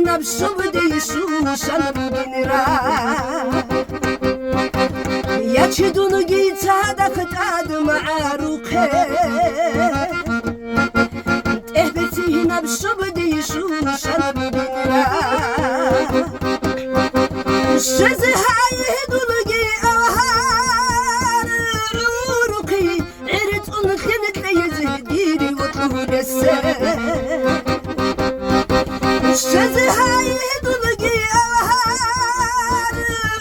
نفسه بديشو شن بودنرا يا تشدون جيتا دفتاد معروقه تهبتي نفسه بديشو شن بودنرا شزي هاي هدولجي أوهار عروقي عرت أنخنت ليزهديري وطلور شزي هاي هدولجي أوهار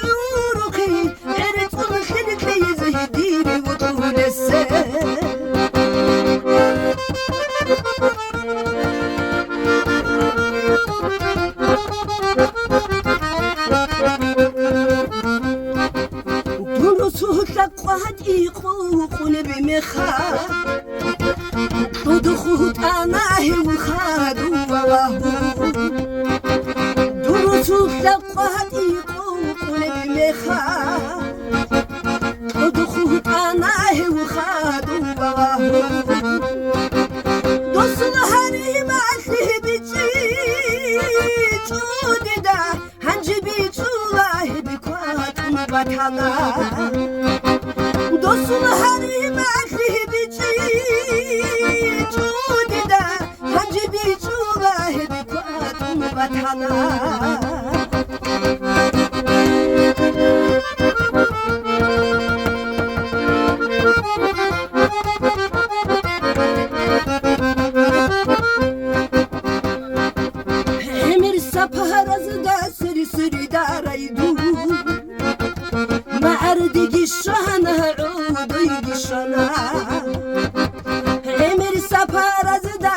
عروقي عرت أنخنت ليزهديري وطلور قد يقوقون بمخا ودخوت أنا وخادوا وواهو دروسوك لقد يقوقون بمخا ودخوت أنا وخادوا وواهو دوسل هاري معله بيجي جوددا هنجبي جواه بكوات مبتلا دوسل هاري معله بيجي جوددا هنجبي جواه بكوات مبتلا معردي الشهنة عودي الشنا عمر سفر زدا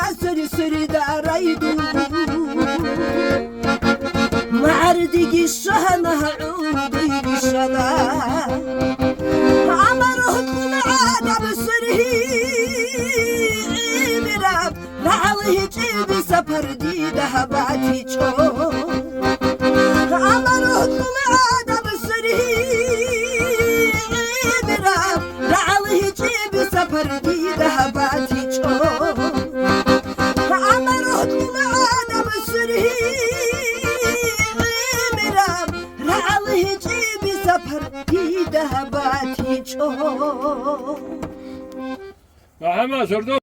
سري داريدو معردي الشهنة عودي الشنا عمره طلع بسره مراب رعله جيب سفر دي ذهباتي جو عمره طلع بسره فردي ذهباتي جو عمرت معانا بسره مراب رعله جيبي سفردي ذهباتي جو Hemen sordum.